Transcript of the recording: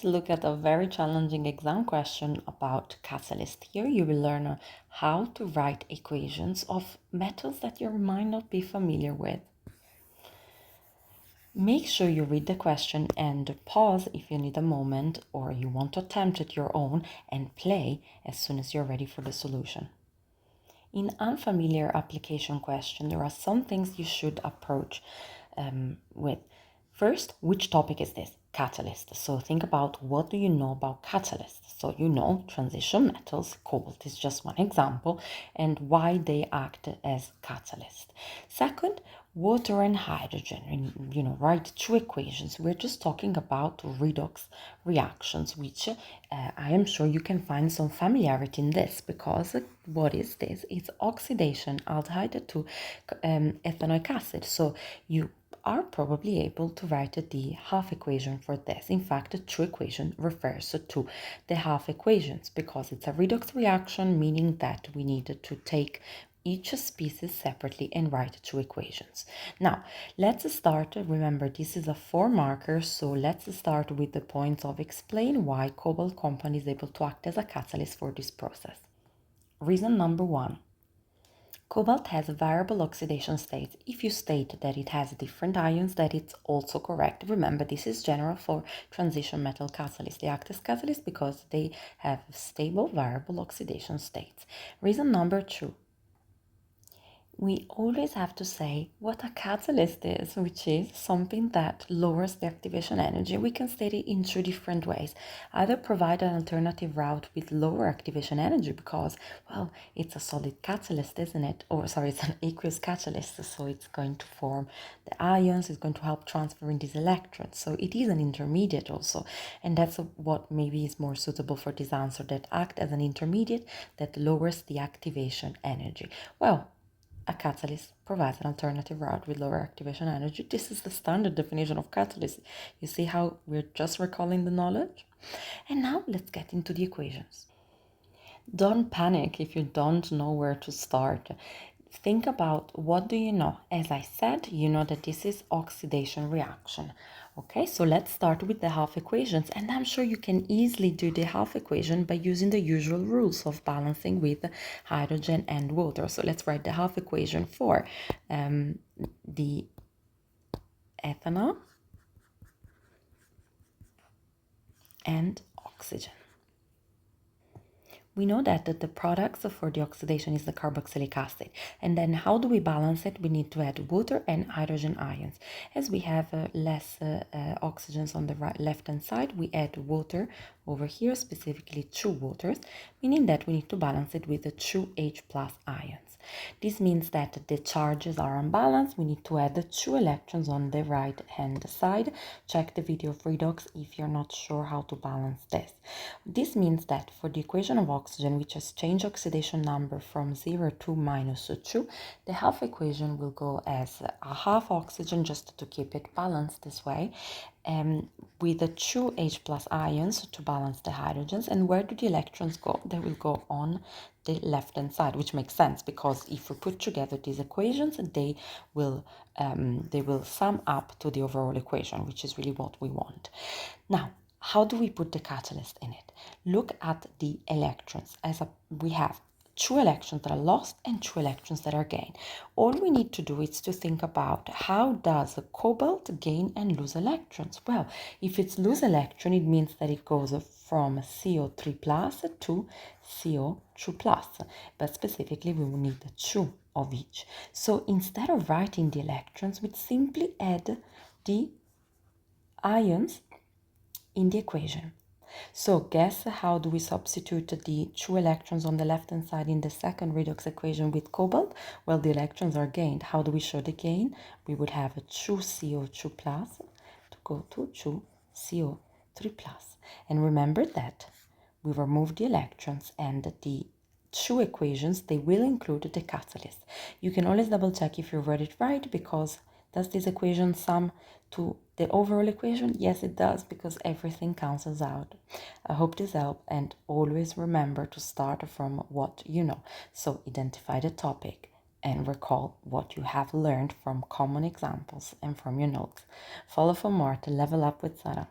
To look at a very challenging exam question about catalyst. Here you will learn how to write equations of metals that you might not be familiar with. Make sure you read the question and pause if you need a moment or you want to attempt it your own and play as soon as you're ready for the solution. In unfamiliar application question, there are some things you should approach with. First, which topic is this? Catalyst. So think about what do you know about catalysts. So you know transition metals, cobalt is just one example, and why they act as catalyst. Second, water and hydrogen. Write two equations. We're just talking about redox reactions, which I am sure you can find some familiarity in this, because what is this? It's oxidation aldehyde to ethanoic acid. So you are probably able to write the half equation for this. In fact, the true equation refers to the half equations because it's a redox reaction, meaning that we need to take each species separately and write two equations. Now, let's start. Remember, this is a 4 marker, so let's start with the point of explain why Cobalt Company is able to act as a catalyst for this process. Reason number 1. Cobalt has variable oxidation states. If you state that it has different ions, that it's also correct. Remember, this is general for transition metal catalysts. They act as catalysts because they have stable variable oxidation states. Reason number 2. We always have to say what a catalyst is, which is something that lowers the activation energy. We can state it in two different ways. Either provide an alternative route with lower activation energy because, well, it's a solid catalyst, isn't it? Or, sorry, it's an aqueous catalyst, so it's going to form the ions, it's going to help transferring these electrons. So it is an intermediate also. And that's what maybe is more suitable for this answer, that act as an intermediate that lowers the activation energy. Well, a catalyst provides an alternative route with lower activation energy. This is the standard definition of catalyst. You see how we're just recalling the knowledge? And now let's get into the equations. Don't panic if you don't know where to start. Think about what do you know. As I said, you know that this is oxidation reaction. Okay, so let's start with the half equations, and I'm sure you can easily do the half equation by using the usual rules of balancing with hydrogen and water. So let's write the half equation for the ethanol and oxygen. We know that the products for the oxidation is the carboxylic acid. And then how do we balance it? We need to add water and hydrogen ions. As we have less oxygens on the left-hand side, we add water over here, specifically 2 waters, meaning that we need to balance it with the 2 H plus ions. This means that the charges are unbalanced. We need to add the 2 electrons on the right-hand side. Check the video of redox if you're not sure how to balance this. This means that for the equation of oxygen, which has changed oxidation number from 0 to -2, the half equation will go as a half oxygen, just to keep it balanced this way, with the 2 H plus ions to balance the hydrogens. And where do the electrons go? They will go on the left-hand side, which makes sense because if we put together these equations, they will sum up to the overall equation, which is really what we want. Now, how do we put the catalyst in it? Look at the electrons. We have 2 electrons that are lost and 2 electrons that are gained. All we need to do is to think about how does the cobalt gain and lose electrons? Well, if it's lose electron, it means that it goes from CO3 plus to CO2 plus. But specifically, we will need 2 of each. So instead of writing the electrons, we simply add the ions in the equation. So guess how do we substitute the 2 electrons on the left-hand side in the second redox equation with cobalt? Well, the electrons are gained. How do we show the gain? We would have a 2 CO2 plus to go to 2 CO3 plus. And remember that we remove the electrons and the 2 equations, they will include the catalyst. You can always double check if you read it right, because does this equation sum to the overall equation? Yes, it does, because everything cancels out. I hope this helped, and always remember to start from what you know. So identify the topic and recall what you have learned from common examples and from your notes. Follow for more to level up with Sarah.